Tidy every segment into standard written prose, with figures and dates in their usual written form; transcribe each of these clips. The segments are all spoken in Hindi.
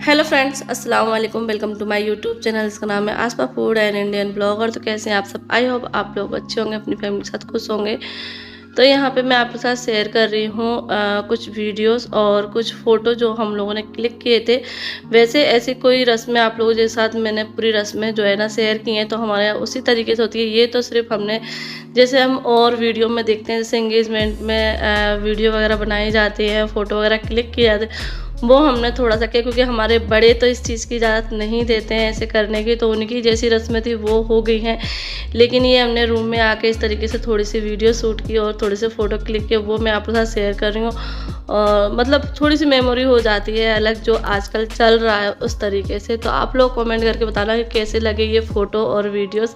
हेलो फ्रेंड्स, अस्सलाम वालेकुम। Welcome to my YouTube channel. इसका नाम है आसपा फूड एंड इंडियन ब्लॉगर। तो कैसे हैं आप सब? आई होप आप लोग अच्छे होंगे, अपनी फैमिली के साथ खुश होंगे। तो यहाँ पे मैं आपके साथ शेयर कर रही हूँ कुछ वीडियोस और कुछ फ़ोटो जो हम लोगों ने क्लिक किए थे। वैसे ऐसी कोई रस्में आप लोगों के साथ मैंने पूरी रस्में जो है ना शेयर की हैं, तो हमारे यहाँ उसी तरीके से होती है। ये तो सिर्फ हमने जैसे हम और वीडियो में देखते हैं, जैसे एंगेजमेंट में वीडियो वगैरह बनाई जाती है, फ़ोटो वगैरह क्लिक किए जाते हैं, वो हमने थोड़ा सा किया क्योंकि हमारे बड़े तो इस चीज़ की इजाज़त नहीं देते हैं ऐसे करने की, तो उनकी जैसी रस्में थी वो हो गई हैं। लेकिन ये हमने रूम में आके इस तरीके से थोड़ी सी वीडियो शूट की और थोड़ी सी फ़ोटो क्लिक की, वो मैं आपके साथ शेयर कर रही हूँ। और मतलब थोड़ी सी मेमोरी हो जाती है अलग, जो आजकल चल रहा है उस तरीके से। तो आप लोग कमेंट करके बताना कि कैसे लगे ये फ़ोटो और वीडियोज़।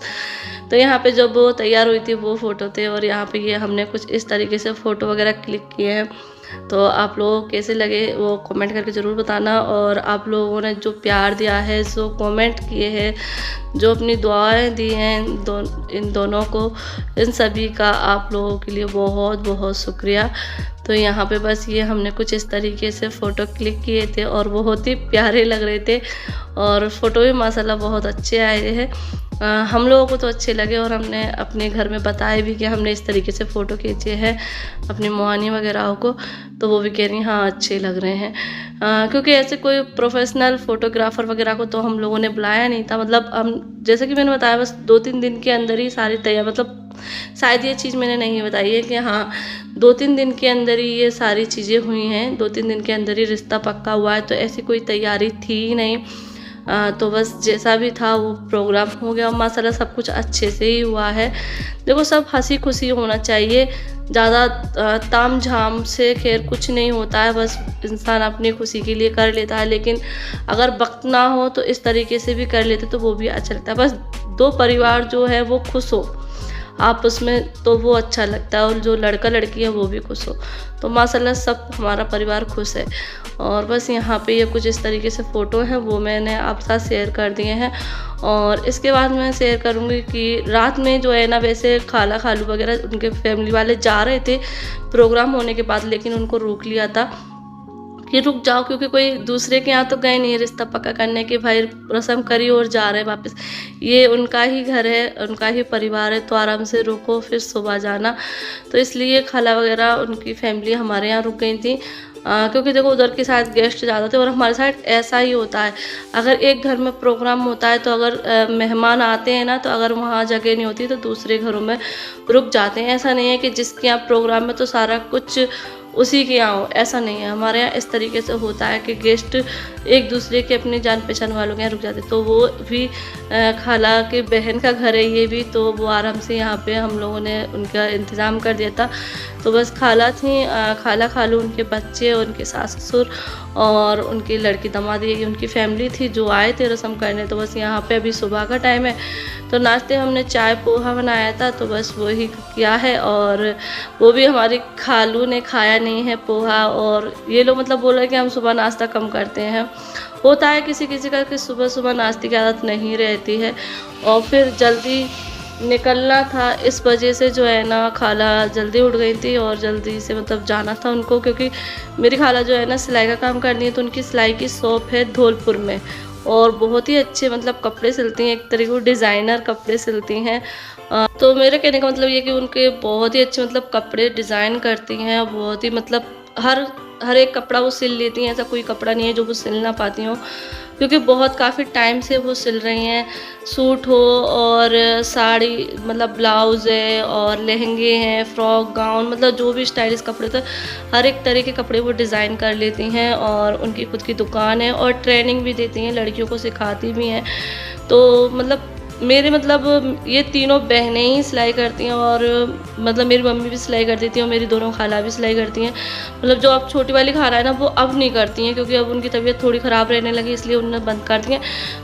तो यहाँ पे जब वो तैयार हुई थी वो फ़ोटो थे, और यहाँ पे ये हमने कुछ इस तरीके से फ़ोटो वगैरह क्लिक किए हैं। तो आप लोगों को कैसे लगे वो कमेंट करके ज़रूर बताना। और आप लोगों ने जो प्यार दिया है, जो कमेंट किए हैं, जो अपनी दुआएं दी हैं इन दोनों को, इन सभी का आप लोगों के लिए बहुत बहुत शुक्रिया। तो यहाँ पे बस ये हमने कुछ इस तरीके से फ़ोटो क्लिक किए थे और बहुत ही प्यारे लग रहे थे, और फ़ोटो भी माशाल्लाह बहुत अच्छे आए हैं। हम लोगों को तो अच्छे लगे, और हमने अपने घर में बताया भी कि हमने इस तरीके से फ़ोटो खींचे हैं अपनी मुआनी वगैरह को, तो वो भी कह रही हैं हाँ अच्छे लग रहे हैं। क्योंकि ऐसे कोई प्रोफेशनल फ़ोटोग्राफ़र वगैरह को तो हम लोगों ने बुलाया नहीं था। मतलब हम जैसे कि मैंने बताया, बस 2-3 दिन के अंदर ही सारी तैयार, मतलब शायद ये चीज़ मैंने नहीं बताई है कि हाँ 2-3 दिन के अंदर ही ये सारी चीज़ें हुई हैं, 2-3 दिन के अंदर ही रिश्ता पक्का हुआ है। तो ऐसी कोई तैयारी थी ही नहीं। तो बस जैसा भी था वो प्रोग्राम हो गया, माशाल्लाह सब कुछ अच्छे से ही हुआ है। देखो, सब हंसी खुशी होना चाहिए, ज़्यादा ताम झाम से खैर कुछ नहीं होता है, बस इंसान अपनी खुशी के लिए कर लेता है। लेकिन अगर वक्त ना हो तो इस तरीके से भी कर लेते तो वो भी अच्छा लगता है। बस दो परिवार जो है वो खुश हो आपस में, तो वो अच्छा लगता है, और जो लड़का लड़की है वो भी खुश हो। तो माशाल्लाह सब हमारा परिवार खुश है। और बस यहाँ पे ये कुछ इस तरीके से फ़ोटो हैं, वो मैंने आप साथ शेयर कर दिए हैं। और इसके बाद मैं शेयर करूँगी कि रात में जो है ना, वैसे खाला खालू वगैरह उनके फैमिली वाले जा रहे थे प्रोग्राम होने के बाद, लेकिन उनको रोक लिया था कि रुक जाओ, क्योंकि कोई दूसरे के यहाँ तो गए नहीं रिश्ता पक्का करने के, भाई रस्म करी और जा रहे हैं वापस। ये उनका ही घर है, उनका ही परिवार है, तो आराम से रुको फिर सुबह जाना। तो इसलिए खाला वगैरह उनकी फैमिली हमारे यहाँ रुक गई थी। क्योंकि देखो उधर के साथ गेस्ट ज़्यादा थे, और हमारे साइड ऐसा ही होता है, अगर एक घर में प्रोग्राम होता है तो अगर मेहमान आते हैं ना, तो अगर वहाँ जगह नहीं होती तो दूसरे घरों में रुक जाते हैं। ऐसा नहीं है कि जिसके यहाँ प्रोग्राम में तो सारा कुछ उसी के यहाँ हो, ऐसा नहीं है। हमारे यहाँ इस तरीके से होता है कि गेस्ट एक दूसरे के अपने जान पहचान वालों के यहाँ रुक जाते। तो वो भी खाला के बहन का घर है ये भी, तो वो आराम से यहाँ पे हम लोगों ने उनका इंतज़ाम कर दिया था। तो बस खाला थी, खाला खालू, उनके बच्चे, उनके सास ससुर और उनकी लड़की दामादी, उनकी फैमिली थी जो आए थे रस्म करने। तो बस यहाँ पे अभी सुबह का टाइम है, तो नाश्ते हमने चाय पोहा बनाया था, तो बस वही किया है। और वो भी हमारी खालू ने खाया नहीं है पोहा, और ये लोग मतलब बोल रहे हैं कि हम सुबह नाश्ता कम करते हैं। होता है किसी किसी का कि सुबह सुबह नाश्ते की आदत नहीं रहती है, और फिर जल्दी निकलना था, इस वजह से जो है ना खाला जल्दी उठ गई थी और जल्दी से मतलब जाना था उनको। क्योंकि मेरी खाला जो है ना सिलाई का काम करनी है, तो उनकी सिलाई की शॉप है धौलपुर में, और बहुत ही अच्छे मतलब कपड़े सिलती हैं, एक तरीके से डिज़ाइनर कपड़े सिलती हैं। तो मेरे कहने का मतलब ये कि उनके बहुत ही अच्छे मतलब कपड़े डिज़ाइन करती हैं, बहुत ही मतलब हर एक कपड़ा वो सिल लेती हैं। ऐसा कोई कपड़ा नहीं है जो वो सिल ना पाती हों, क्योंकि बहुत काफ़ी टाइम से वो सिल रही हैं। सूट हो और साड़ी, मतलब ब्लाउज़ है और लहंगे हैं, फ्रॉक गाउन, मतलब जो भी स्टाइलिश कपड़े थे, हर एक तरह के कपड़े वो डिज़ाइन कर लेती हैं। और उनकी खुद की दुकान है, और ट्रेनिंग भी देती हैं, लड़कियों को सिखाती भी हैं। तो मतलब मेरे मतलब ये तीनों बहनें ही सिलाई करती हैं, और मतलब मेरी मम्मी भी सिलाई कर देती हैं, और मेरी दोनों खाला भी सिलाई करती हैं। मतलब जो अब छोटी वाली खाला है ना, वो अब नहीं करती हैं, क्योंकि अब उनकी तबीयत थोड़ी ख़राब रहने लगी, इसलिए उन्होंने बंद कर दी हैं।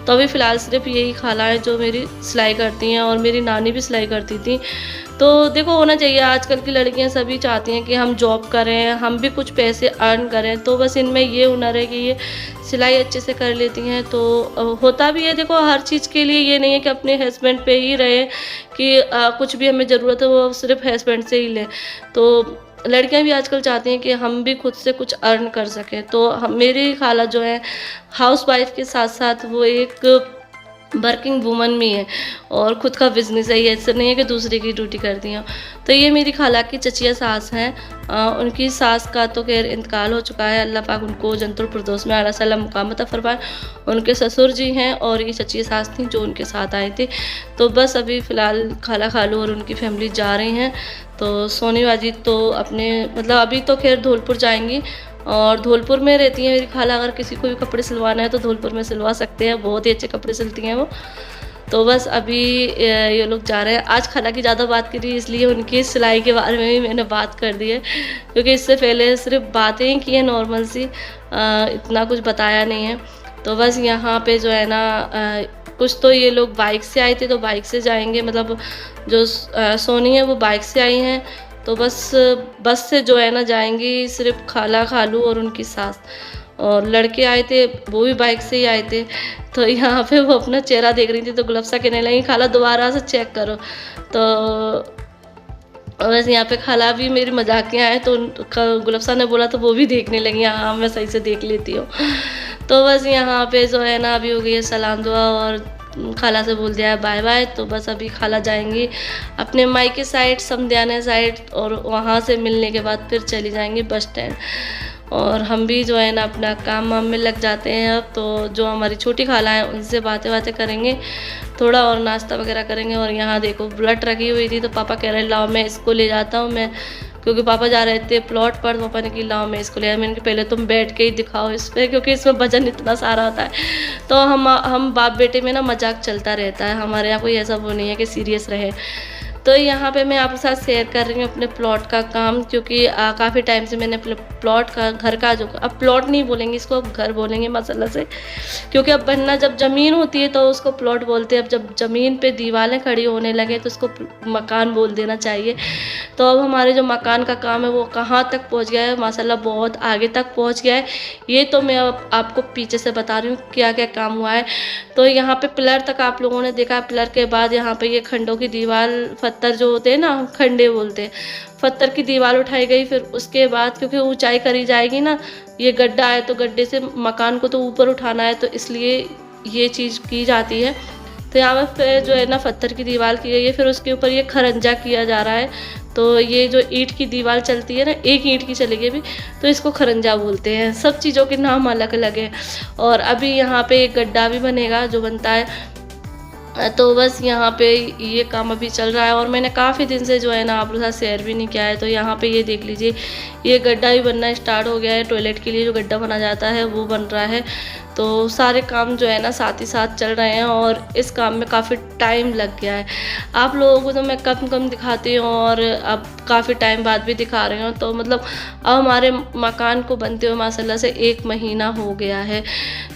तो अभी फ़िलहाल सिर्फ यही खाला है जो मेरी सिलाई करती हैं, और मेरी नानी भी सिलाई करती थी। तो देखो होना चाहिए, आजकल की लड़कियां सभी चाहती हैं कि हम जॉब करें, हम भी कुछ पैसे अर्न करें। तो बस इनमें ये हुनर है कि ये सिलाई अच्छे से कर लेती हैं। तो होता भी है, देखो हर चीज़ के लिए ये नहीं है कि अपने हस्बैंड पे ही रहे कि कुछ भी हमें ज़रूरत है वो सिर्फ हस्बैंड से ही लें। तो लड़कियां भी आजकल चाहती हैं कि हम भी खुद से कुछ अर्न कर सकें। तो मेरी खाला जो है हाउसवाइफ के साथ साथ वो एक वर्किंग वूमन भी है और ख़ुद का बिज़नेस है, ये ऐसा नहीं है कि दूसरे की ड्यूटी करती हैं। तो ये मेरी खाला की चचिया सास हैं। उनकी सास का तो खैर इंतकाल हो चुका है, अल्लाह पाक उनको जन्नतुल फिरदौस में आला सलाम मुकाम अता फरमाए। उनके ससुर जी हैं और ये चचिया सास थी जो उनके साथ आए थे। तो बस अभी फ़िलहाल खाला खालू और उनकी फैमिली जा रही हैं। तो सोनी बाजी तो अपने मतलब अभी तो खैर धौलपुर जाएंगी और धौलपुर में रहती हैं मेरी खाला। अगर किसी को भी कपड़े सिलवाना है तो धौलपुर में सिलवा सकते हैं, बहुत ही अच्छे कपड़े सिलती हैं वो। तो बस अभी ये लोग जा रहे हैं। आज खाला की ज़्यादा बात करी इसलिए उनकी सिलाई के बारे में भी मैंने बात कर दी है, क्योंकि इससे पहले सिर्फ बातें ही की हैं नॉर्मल सी, इतना कुछ बताया नहीं है। तो बस यहाँ पे जो है ना कुछ तो ये लोग बाइक से आए थे तो बाइक से जाएंगे, मतलब जो सोनी है वो बाइक से आई हैं। तो बस से जो है ना जाएंगी सिर्फ खाला खालू और उनकी सास, और लड़के आए थे वो भी बाइक से ही आए थे। तो यहाँ पे वो अपना चेहरा देख रही थी तो गुलफ्सा कहने लगी खाला दोबारा से चेक करो। तो बस यहाँ पे खाला भी मेरी मजाकियाँ हैं तो गुलफ्सा ने बोला तो वो भी देखने लगी, हाँ मैं सही से देख लेती हूँ। तो बस यहाँ पे जो है ना अभी हो गई है सलाम दुआ और खाला से बोल दिया है बाय बाय। तो बस अभी खाला जाएंगी अपने मायके साइड समध्याना साइड और वहाँ से मिलने के बाद फिर चली जाएंगी बस स्टैंड। और हम भी जो है ना अपना काम वाम में लग जाते हैं अब। तो जो हमारी छोटी खाला है उनसे बातें करेंगे थोड़ा और नाश्ता वगैरह करेंगे। और यहाँ देखो बुलेट रखी हुई थी तो पापा कह रहे लाओ मैं इसको ले जाता हूँ मैं, क्योंकि पापा जा रहे थे प्लॉट पर। पापा ने कि लाओ मैं इसको ले आया। मैंने कहा पहले तुम बैठ के ही दिखाओ इस पर, क्योंकि इसमें वजन इतना सारा होता है। तो हम बाप बेटे में ना मजाक चलता रहता है, हमारे यहाँ कोई ऐसा वो नहीं है कि सीरियस रहे। तो यहाँ पे मैं आपके साथ शेयर कर रही हूँ अपने प्लॉट का काम, क्योंकि काफ़ी टाइम से मैंने अपने प्लॉट का घर का जो अब प्लॉट नहीं बोलेंगे इसको, अब घर बोलेंगे मसाला से, क्योंकि अब बनना जब ज़मीन होती है तो उसको प्लॉट बोलते हैं। अब जब ज़मीन पे दीवारें खड़ी होने लगे तो उसको मकान बोल देना चाहिए। तो अब हमारे जो मकान का काम है वो कहाँ तक पहुँच गया है, माशाल्लाह बहुत आगे तक पहुँच गया है। ये तो मैं अब आपको पीछे से बता रही हूँ क्या क्या काम हुआ है। तो यहाँ पे पिलर तक आप लोगों ने देखा, पिलर के बाद यहाँ पे ये खंडों की दीवार पत्थर जो होते हैं ना खंडे बोलते हैं, पत्थर की दीवार उठाई गई। फिर उसके बाद क्योंकि ऊंचाई करी जाएगी ना, ये गड्ढा है तो गड्ढे से मकान को तो ऊपर उठाना है, तो इसलिए ये चीज़ की जाती है। तो यहाँ पे जो है ना पत्थर की दीवार की गई है, फिर उसके ऊपर ये खरंजा किया जा रहा है। तो ये जो ईंट की दीवार चलती है ना, एक ईंट की चलेगी अभी, तो इसको खरंजा बोलते हैं। सब चीज़ों के नाम अलग अलग है। और अभी यहाँ पे एक गड्ढा भी बनेगा जो बनता है। तो बस यहाँ पे ये काम अभी चल रहा है और मैंने काफ़ी दिन से जो है ना आप लोगों के साथ शेयर भी नहीं किया है। तो यहाँ पे ये देख लीजिए, ये गड्ढा भी बनना स्टार्ट हो गया है। टॉयलेट के लिए जो गड्ढा बना जाता है वो बन रहा है। तो सारे काम जो है ना साथ ही साथ चल रहे हैं और इस काम में काफ़ी टाइम लग गया है। आप लोगों को तो मैं कम कम दिखाती हूँ और अब काफ़ी टाइम बाद भी दिखा रही हूँ। तो मतलब अब हमारे मकान को बनते हुए माशाल्लाह से 1 महीना हो गया है।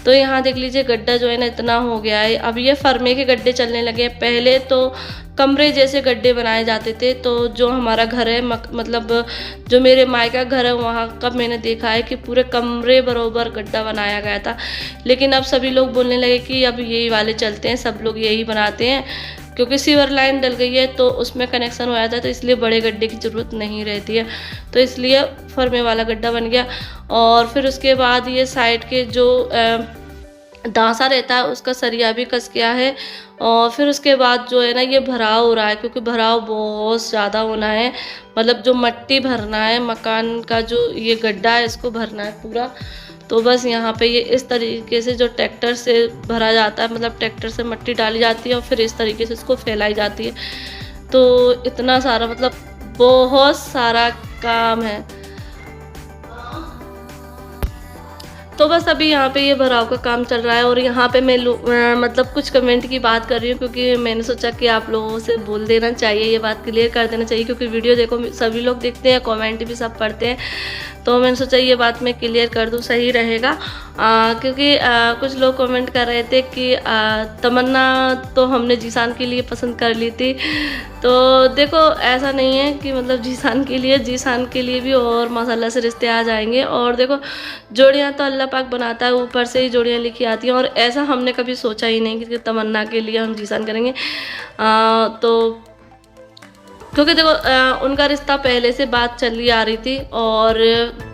तो यहाँ देख लीजिए गड्ढा जो है ना इतना हो गया है। अब ये फर्मे के गड्ढे चलने लगे हैं। पहले तो कमरे जैसे गड्ढे बनाए जाते थे। तो जो हमारा घर है मतलब जो मेरे मायका घर है वहाँ का मैंने देखा है कि पूरे कमरे बरोबर गड्ढा बनाया गया था। लेकिन अब सभी लोग बोलने लगे कि अब यही वाले चलते हैं, सब लोग यही बनाते हैं, क्योंकि सीवर लाइन डल गई है तो उसमें कनेक्शन हो जाता है। तो इसलिए बड़े गड्ढे की ज़रूरत नहीं रहती है, तो इसलिए फर्मे वाला गड्ढा बन गया। और फिर उसके बाद ये साइड के जो दांसा रहता है उसका सरिया भी कस गया है। और फिर उसके बाद जो है ना ये भराव हो रहा है, क्योंकि भराव बहुत ज़्यादा होना है। मतलब जो मट्टी भरना है मकान का, जो ये गड्ढा है इसको भरना है पूरा। तो बस यहाँ पे ये इस तरीके से जो ट्रैक्टर से भरा जाता है, मतलब ट्रैक्टर से मट्टी डाली जाती है और फिर इस तरीके से इसको फैलाई जाती है। तो इतना सारा मतलब बहुत सारा काम है। तो बस अभी यहाँ पे ये भराव का काम चल रहा है और यहाँ पे मैं मतलब कुछ कमेंट की बात कर रही हूँ, क्योंकि मैंने सोचा कि आप लोगों से बोल देना चाहिए, ये बात क्लियर कर देना चाहिए, क्योंकि वीडियो देखो सभी लोग देखते हैं, कमेंट भी सब पढ़ते हैं। तो मैंने सोचा ये बात मैं क्लियर कर दूँ, सही रहेगा। क्योंकि कुछ लोग कमेंट कर रहे थे कि तमन्ना तो हमने जीशान के लिए पसंद कर ली थी। तो देखो ऐसा नहीं है कि मतलब जीशान के लिए भी और माशाल्लाह से रिश्ते आ जाएंगे। और देखो जोड़ियाँ तो अल्लाह पाक बनाता है, ऊपर से ही जोड़ियाँ लिखी आती हैं। और ऐसा हमने कभी सोचा ही नहीं कि तमन्ना के लिए हम जीशान करेंगे। तो क्योंकि देखो उनका रिश्ता पहले से बात चली आ रही थी। और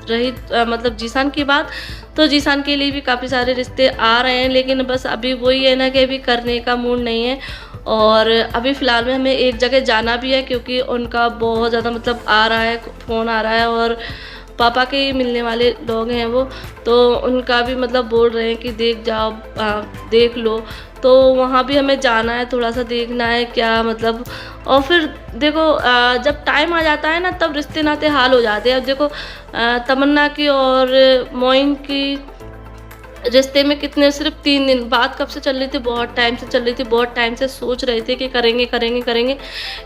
रही मतलब जीशान की बात, तो जीशान के लिए भी काफ़ी सारे रिश्ते आ रहे हैं, लेकिन बस अभी वही है ना कि अभी करने का मूड नहीं है। और अभी फ़िलहाल में हमें एक जगह जाना भी है, क्योंकि उनका बहुत ज़्यादा मतलब आ रहा है, फ़ोन आ रहा है, और पापा के ही मिलने वाले लोग हैं वो, तो उनका भी मतलब बोल रहे हैं कि देख जाओ, देख लो। तो वहाँ भी हमें जाना है, थोड़ा-सा देखना है क्या मतलब। और फिर देखो जब टाइम आ जाता है ना, तब रिश्ते नाते हाल हो जाते हैं। अब देखो तमन्ना की और मोइन की रिश्ते में कितने सिर्फ 3 दिन, बात कब से चल रही थी, बहुत टाइम से चल रही थी, बहुत टाइम से सोच रहे थे कि करेंगे, करेंगे, करेंगे,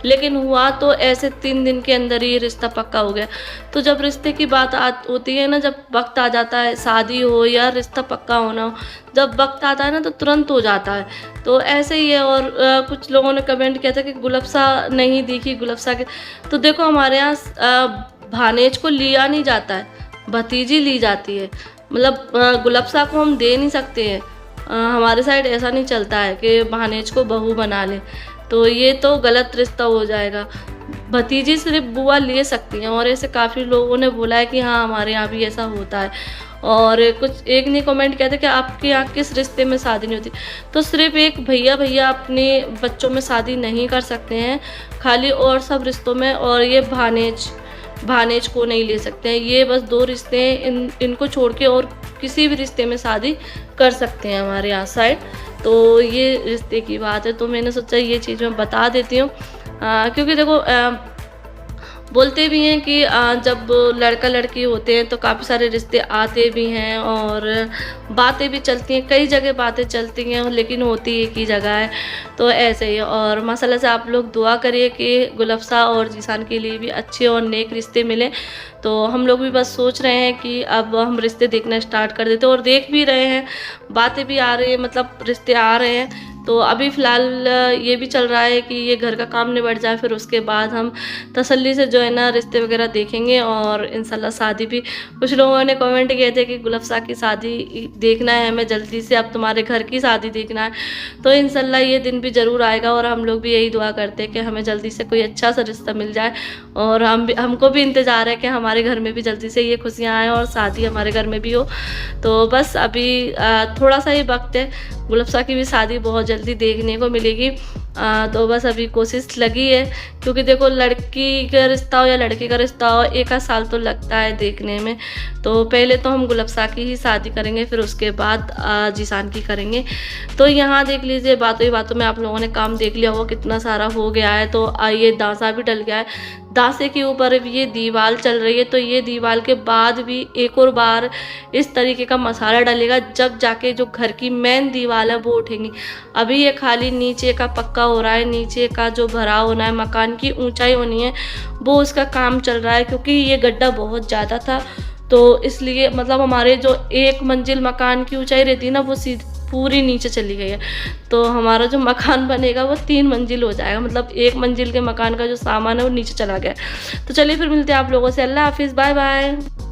लेकिन हुआ तो ऐसे 3 दिन के अंदर ही रिश्ता पक्का हो गया। तो जब रिश्ते की बात होती है ना, जब वक़्त आ जाता है, शादी हो या रिश्ता पक्का होना हो, जब वक़्त आता है ना तो तुरंत हो जाता है। तो ऐसे ही है। और कुछ लोगों ने कमेंट किया था कि गुलफ़्सा नहीं दिखी, गुलफ़्सा के, तो देखो हमारे यहाँ भानेज को लिया नहीं जाता है, भतीजी ली जाती है। मतलब गुलफ़्सा को हम दे नहीं सकते हैं। हमारे साइड ऐसा नहीं चलता है कि भानेज को बहू बना लें, तो ये तो गलत रिश्ता हो जाएगा। भतीजी सिर्फ़ बुआ ले सकती हैं, और ऐसे काफ़ी लोगों ने बोला है कि हाँ, हमारे यहाँ भी ऐसा होता है। और कुछ एक ने कमेंट किया था कि आपके यहाँ किस रिश्ते में शादी नहीं होती? तो सिर्फ़ एक भैया अपने बच्चों में शादी नहीं कर सकते हैं, खाली और सब रिश्तों में, और ये भानेज को नहीं ले सकते हैं। ये बस 2 रिश्ते हैं, इनको छोड़ के और किसी भी रिश्ते में शादी कर सकते हैं हमारे यहाँ साइड। तो ये रिश्ते की बात है, तो मैंने सोचा ये चीज़ मैं बता देती हूँ। क्योंकि देखो बोलते भी हैं कि जब लड़का लड़की होते हैं तो काफ़ी सारे रिश्ते आते भी हैं, और बातें भी चलती हैं, कई जगह बातें चलती हैं, लेकिन होती एक ही जगह है। तो ऐसे ही। और माशाल्लाह से आप लोग दुआ करिए कि गुलफ़्सा और जीशान के लिए भी अच्छे और नेक रिश्ते मिलें। तो हम लोग भी बस सोच रहे हैं कि अब हम रिश्ते देखना स्टार्ट कर देते हैं, और देख भी रहे हैं, बातें भी आ रही हैं, मतलब रिश्ते आ रहे हैं। तो अभी फ़िलहाल ये भी चल रहा है कि ये घर का काम निबट जाए, फिर उसके बाद हम तसल्ली से जो है ना रिश्ते वगैरह देखेंगे, और इंशाल्लाह शादी भी। कुछ लोगों ने कमेंट किए थे कि गुलफ़्सा की शादी देखना है हमें जल्दी से, अब तुम्हारे घर की शादी देखना है। तो इंशाल्लाह ये दिन भी ज़रूर आएगा, और हम लोग भी यही दुआ करते हैं कि हमें जल्दी से कोई अच्छा सा रिश्ता मिल जाए। और हमको भी इंतज़ार है कि हमारे घर में भी जल्दी से ये खुशियाँ आएँ और शादी हमारे घर में भी हो। तो बस अभी थोड़ा सा ही वक्त है, गुलफ़्सा की भी शादी बहुत जल्दी देखने को मिलेगी। तो बस अभी कोशिश लगी है, क्योंकि देखो लड़की का रिश्ता हो या लड़के का रिश्ता हो, 1 आध साल तो लगता है देखने में। तो पहले तो हम गुलफ़्सा की ही शादी करेंगे, फिर उसके बाद जीशान की करेंगे। तो यहाँ देख लीजिए, बातों ही बातों में आप लोगों ने काम देख लिया होगा कितना सारा हो गया है। तो ये दांसा भी डल गया है, दांसे के ऊपर भी ये दीवार चल रही है। तो ये दीवार के बाद भी एक और बार इस तरीके का मसाला डलेगा, जब जाके जो घर की मेन दीवार है वो उठेंगी। अभी ये खाली नीचे का पक्का हो रहा है, नीचे का जो भरा होना है, मकान की ऊंचाई होनी है, वो उसका काम चल रहा है। क्योंकि ये गड्ढा बहुत ज़्यादा था, तो इसलिए मतलब हमारे जो 1 मंजिल मकान की ऊंचाई रहती है ना, वो सीधी पूरी नीचे चली गई है। तो हमारा जो मकान बनेगा वो 3 मंजिल हो जाएगा, मतलब 1 मंजिल के मकान का जो सामान है वो नीचे चला गया है। तो चलिए फिर मिलते हैं आप लोगों से। अल्लाह हाफिज़, बाय बाय।